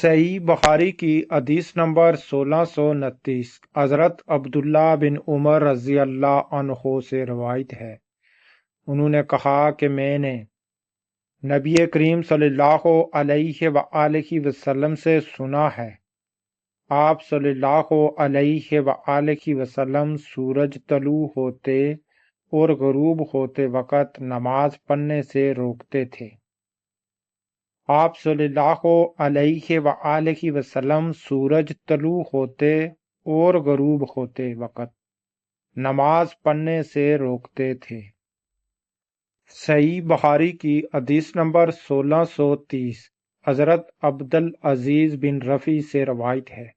صحیح بخاری کی حدیث نمبر 1629 حضرت عبداللہ بن عمر رضی اللہ عنہ سے روایت ہے۔ انہوں نے کہا کہ میں نے نبی کریم صلی اللہ علیہ وآلہ وسلم سے سنا ہے، آپ صلی اللہ علیہ وآلہ وسلم سورج طلوع ہوتے اور غروب ہوتے وقت نماز پڑھنے سے روکتے تھے۔ آپ صلی اللہ علیہ وآلہ وسلم سورج طلوع ہوتے اور غروب ہوتے وقت نماز پڑھنے سے روکتے تھے۔ صحیح بخاری کی حدیث نمبر 1630 حضرت عبدالعزیز بن رفیع سے روایت ہے۔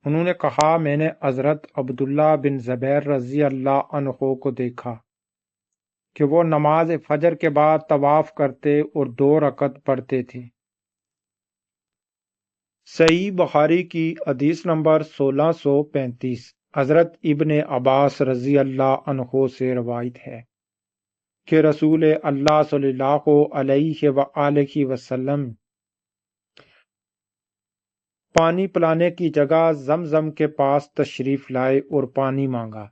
انہوں نے کہا میں نے حضرت عبداللہ بن زبیر رضی اللہ عنہ کو دیکھا کہ وہ نماز فجر کے بعد طواف کرتے اور 2 رکعت پڑھتے تھے۔ صحیح بخاری کی حدیث نمبر 1635 حضرت ابن عباس رضی اللہ عنہ سے روایت ہے کہ رسول اللہ صلی اللہ علیہ وآلہ وسلم پانی پلانے کی جگہ زمزم کے پاس تشریف لائے اور پانی مانگا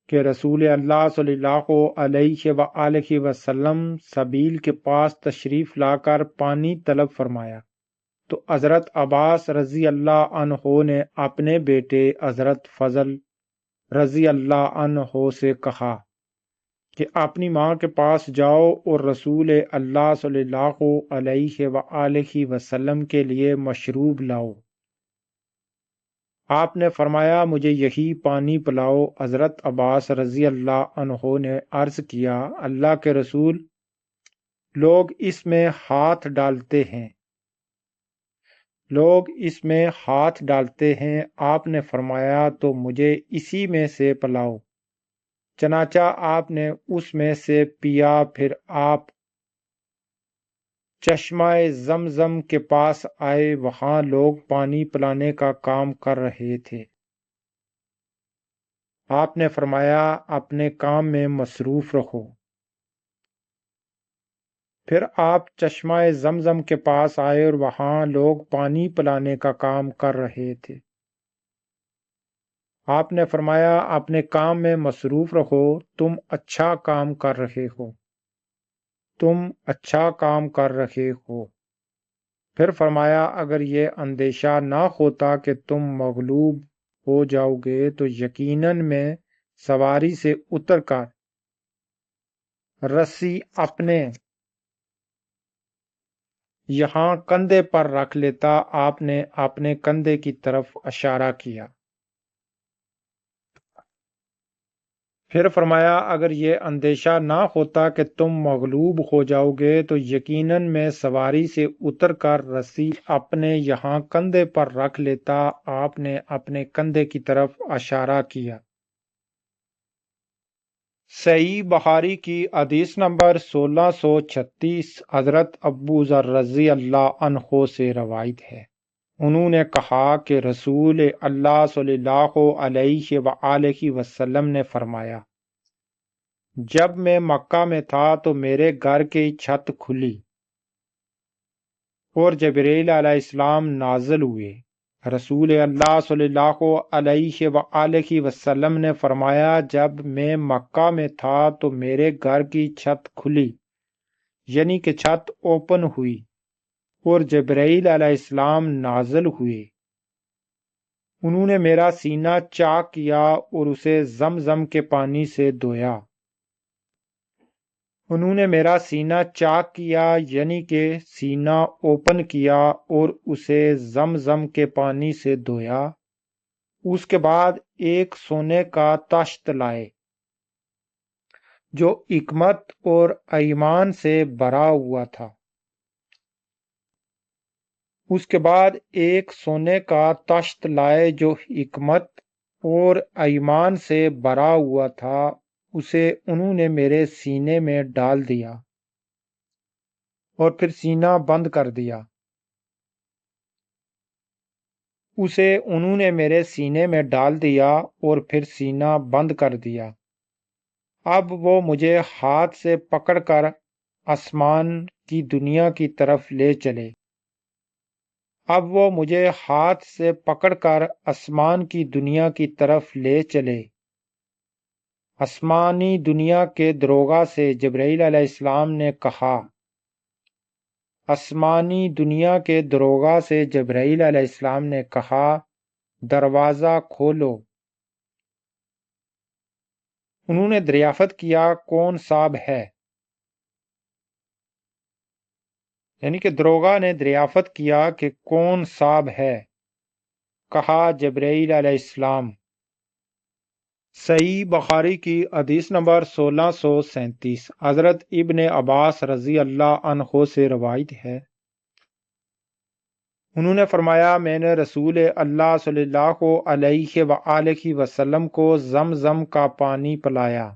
کہ رسول اللہ صلی اللہ علیہ وآلہ وسلم سبیل کے پاس تشریف لا کر پانی طلب فرمایا، تو حضرت عباس رضی اللہ عنہ نے اپنے بیٹے حضرت فضل رضی اللہ عنہ سے کہا کہ اپنی ماں کے پاس جاؤ اور رسول اللہ صلی اللہ علیہ وآلہ وسلم کے لیے مشروب لاؤ۔ آپ نے فرمایا مجھے یہی پانی پلاؤ۔ حضرت عباس رضی اللہ عنہ نے عرض کیا اللہ کے رسول، لوگ اس میں ہاتھ ڈالتے ہیں، آپ نے فرمایا تو مجھے اسی میں سے پلاؤ۔ چنانچہ آپ نے اس میں سے پیا، پھر آپ چشمہ زمزم کے پاس آئے، وہاں لوگ پانی پلانے کا کام کر رہے تھے۔ آپ نے فرمایا اپنے کام میں مصروف رہو۔ پھر آپ چشمہ زمزم کے پاس آئے اور وہاں لوگ پانی پلانے کا کام کر رہے تھے۔ آپ نے فرمایا اپنے کام میں مصروف رہو، تم اچھا کام کر رہے ہو۔ پھر فرمایا اگر یہ اندیشہ نہ ہوتا کہ تم مغلوب ہو جاؤ گے تو یقیناً میں سواری سے اتر کر رسی اپنے یہاں کندھے پر رکھ لیتا۔ آپ نے اپنے کندھے کی طرف اشارہ کیا۔ پھر فرمایا اگر یہ اندیشہ نہ ہوتا کہ تم مغلوب ہو جاؤ گے تو یقیناً میں سواری سے اتر کر رسی اپنے یہاں کندھے پر رکھ لیتا۔ آپ نے اپنے کندھے کی طرف اشارہ کیا۔ صحیح بخاری کی حدیث نمبر 1636 حضرت ابو ذر رضی اللہ عنہ سے روایت ہے۔ انہوں نے کہا کہ رسول اللہ صلی اللہ علیہ وآلہ وسلم نے فرمایا جب میں مکہ میں تھا تو میرے گھر کی چھت کھلی اور جبرائیل علیہ السلام نازل ہوئے۔ رسول اللہ صلی اللہ علیہ وآلہ وسلم نے فرمایا جب میں مکہ میں تھا تو میرے گھر کی چھت کھلی، یعنی کہ چھت اوپن ہوئی، اور جبرائیل علیہ السلام نازل ہوئے۔ انہوں نے میرا سینہ چاک کیا اور اسے زمزم کے پانی سے دھویا۔ انہوں نے میرا سینہ چاک کیا یعنی کہ سینہ اوپن کیا اور اسے زمزم کے پانی سے دھویا۔ اس کے بعد ایک سونے کا طشت لائے جو حکمت اور ایمان سے بھرا ہوا تھا۔ اس کے بعد ایک سونے کا طشت لائے جو حکمت اور ایمان سے بھرا ہوا تھا، اسے انہوں نے میرے سینے میں ڈال دیا اور پھر سینہ بند کر دیا۔ اسے انہوں نے میرے سینے میں ڈال دیا اور پھر سینہ بند کر دیا۔ اب وہ مجھے ہاتھ سے پکڑ کر آسمان کی دنیا کی طرف لے چلے۔ اب وہ مجھے ہاتھ سے پکڑ کر آسمان کی دنیا کی طرف لے چلے۔ آسمانی دنیا کے دروغہ سے جبرائیل علیہ السلام نے کہا، آسمانی دنیا کے دروغہ سے جبرائیل علیہ السلام نے کہا، دروازہ کھولو۔ انہوں نے دریافت کیا، کون صاحب ہے؟ یعنی کہ دروغہ نے دریافت کیا کہ کون صاحب ہے؟ کہا، جبرائیل علیہ السلام۔ صحیح بخاری کی حدیث نمبر 1637 حضرت ابن عباس رضی اللہ عنہ سے روایت ہے، انہوں نے فرمایا، میں نے رسول اللہ صلی اللہ علیہ وآلہ وسلم کو زمزم کا پانی پلایا۔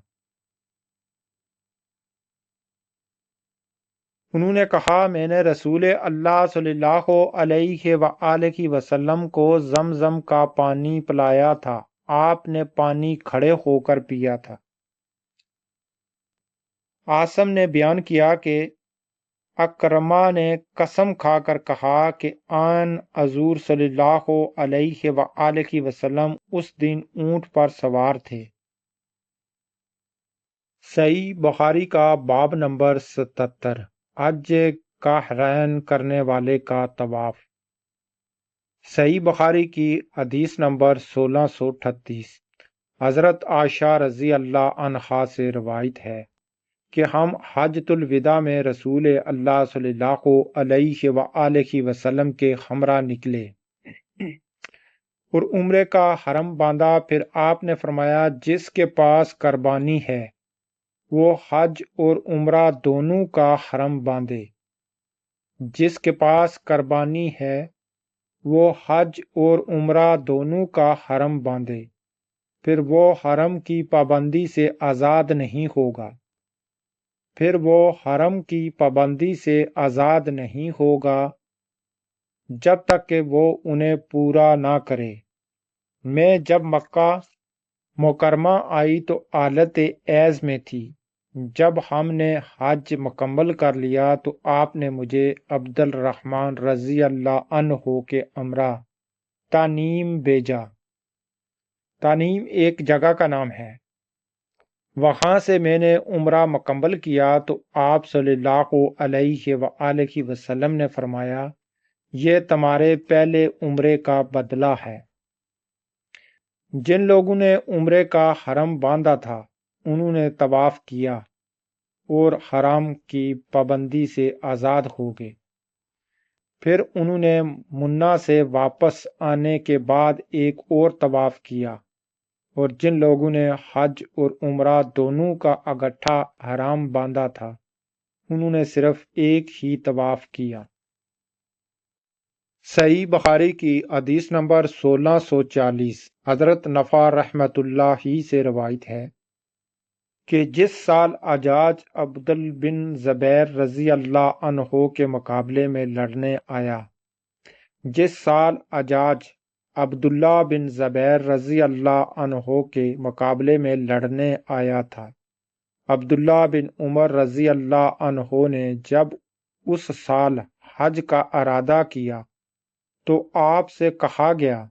انہوں نے کہا، میں نے رسول اللہ صلی اللہ علیہ وآلہ وسلم کو زمزم کا پانی پلایا تھا، آپ نے پانی کھڑے ہو کر پیا تھا۔ عاصم نے بیان کیا کہ اکرمہ نے قسم کھا کر کہا کہ آن حضور صلی اللہ علیہ وآلہ وسلم اس دن اونٹ پر سوار تھے۔ صحیح بخاری کا باب نمبر 77 حج قاہرین کرنے والے کا طواف۔ صحیح بخاری کی حدیث نمبر 1638 حضرت عائشہ رضی اللہ عنہا سے روایت ہے کہ ہم حجۃ الوداع میں رسول اللہ صلی اللہ علیہ وآلہ وسلم کے ہمراہ نکلے اور عمرے کا حرم باندھا۔ پھر آپ نے فرمایا، جس کے پاس قربانی ہے وہ حج اور عمرہ دونوں کا حرم باندھے۔ جس کے پاس قربانی ہے وہ حج اور عمرہ دونوں کا حرم باندھے، پھر وہ حرم کی پابندی سے آزاد نہیں ہوگا۔ پھر وہ حرم کی پابندی سے آزاد نہیں ہوگا جب تک کہ وہ انہیں پورا نہ کرے۔ میں جب مکہ مکرمہ آئی تو حالت ایذ میں تھی۔ جب ہم نے حج مکمل کر لیا تو آپ نے مجھے عبد الرحمن رضی اللہ عنہ کے ہمراہ تنعیم بھیجا۔ تنعیم ایک جگہ کا نام ہے۔ وہاں سے میں نے عمرہ مکمل کیا تو آپ صلی اللہ علیہ وآلہ وسلم نے فرمایا، یہ تمہارے پہلے عمرے کا بدلہ ہے۔ جن لوگوں نے عمرے کا حرم باندھا تھا انہوں نے طواف کیا اور حرام کی پابندی سے آزاد ہو گئے۔ پھر انہوں نے منا سے واپس آنے کے بعد ایک اور طواف کیا، اور جن لوگوں نے حج اور عمرہ دونوں کا اکٹھا حرام باندھا تھا انہوں نے صرف ایک ہی طواف کیا۔ صحیح بخاری کی حدیث نمبر 1640 حضرت نفع رحمت اللہ سے روایت ہے کہ جس سال حجاج عبدل بن زبیر رضی اللہ عنہ کے مقابلے میں لڑنے آیا، جس سال حجاج عبداللہ بن زبیر رضی اللہ عنہ کے مقابلے میں لڑنے آیا تھا، عبداللہ بن عمر رضی اللہ عنہ نے جب اس سال حج کا ارادہ کیا تو آپ سے کہا گیا،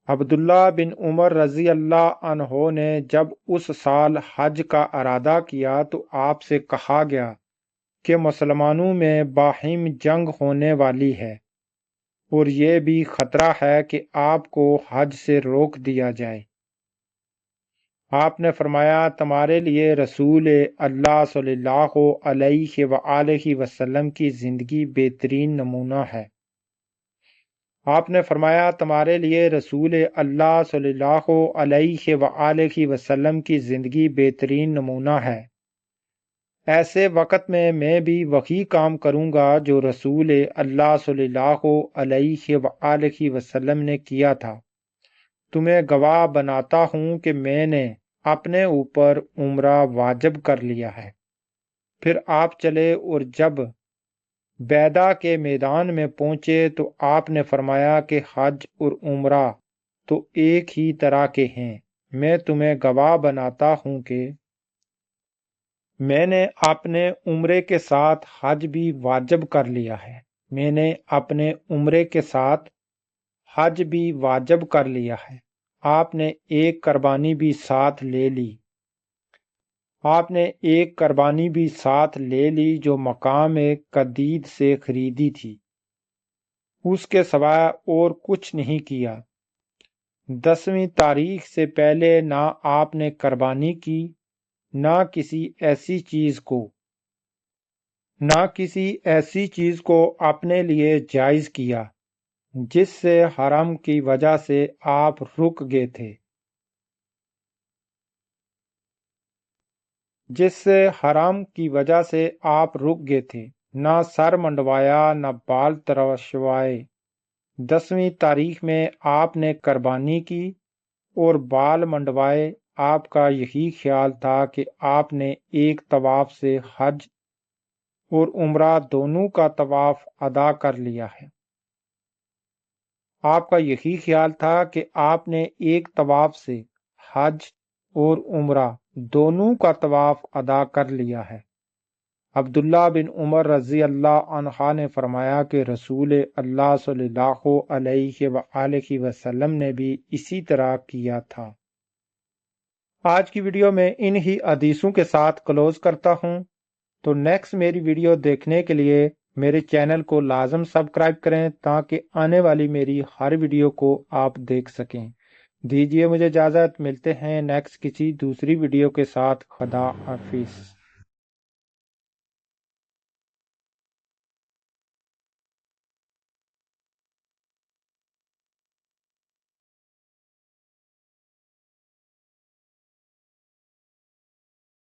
عبداللہ بن عمر رضی اللہ عنہ نے جب اس سال حج کا ارادہ کیا تو آپ سے کہا گیا کہ مسلمانوں میں باہم جنگ ہونے والی ہے، اور یہ بھی خطرہ ہے کہ آپ کو حج سے روک دیا جائے۔ آپ نے فرمایا، تمہارے لیے رسول اللہ صلی اللہ علیہ وآلہ وسلم کی زندگی بہترین نمونہ ہے۔ آپ نے فرمایا، تمہارے لیے رسول اللہ صلی اللہ علیہ وآلہ وسلم کی زندگی بہترین نمونہ ہے۔ ایسے وقت میں بھی وہی کام کروں گا جو رسول اللہ صلی اللہ علیہ وآلہ وسلم نے کیا تھا۔ تمہیں گواہ بناتا ہوں کہ میں نے اپنے اوپر عمرہ واجب کر لیا ہے۔ پھر آپ چلے اور جب بیدہ کے میدان میں پہنچے تو آپ نے فرمایا کہ حج اور عمرہ تو ایک ہی طرح کے ہیں۔ میں تمہیں گواہ بناتا ہوں کہ میں نے اپنے عمرے کے ساتھ حج بھی واجب کر لیا ہے۔ میں نے اپنے عمرے کے ساتھ حج بھی واجب کر لیا ہے۔ آپ نے ایک قربانی بھی ساتھ لے لی۔ آپ نے ایک قربانی بھی ساتھ لے لی جو مقام قدید سے خریدی تھی، اس کے سوائے اور کچھ نہیں کیا۔ 10ویں تاریخ سے پہلے نہ آپ نے قربانی کی، نہ کسی ایسی چیز کو اپنے لیے جائز کیا جس سے حرم کی وجہ سے آپ رک گئے تھے، نہ سر منڈوایا نہ بال ترشوائے۔ 10ویں تاریخ میں آپ نے قربانی کی اور بال منڈوائے۔ آپ کا یہی خیال تھا کہ آپ نے ایک طواف سے حج اور عمرہ دونوں کا طواف ادا کر لیا ہے۔ آپ کا یہی خیال تھا کہ آپ نے ایک طواف سے حج اور عمرہ دونوں کا طواف ادا کر لیا ہے۔ عبداللہ بن عمر رضی اللہ عنہ نے فرمایا کہ رسول اللہ صلی اللہ علیہ وآلہ وسلم نے بھی اسی طرح کیا تھا۔ آج کی ویڈیو میں انہی حدیثوں کے ساتھ کلوز کرتا ہوں، تو نیکسٹ میری ویڈیو دیکھنے کے لیے میرے چینل کو لازم سبسکرائب کریں تاکہ آنے والی میری ہر ویڈیو کو آپ دیکھ سکیں۔ دیجیے مجھے اجازت، ملتے ہیں نیکسٹ کسی دوسری ویڈیو کے ساتھ۔ خدا حافظ۔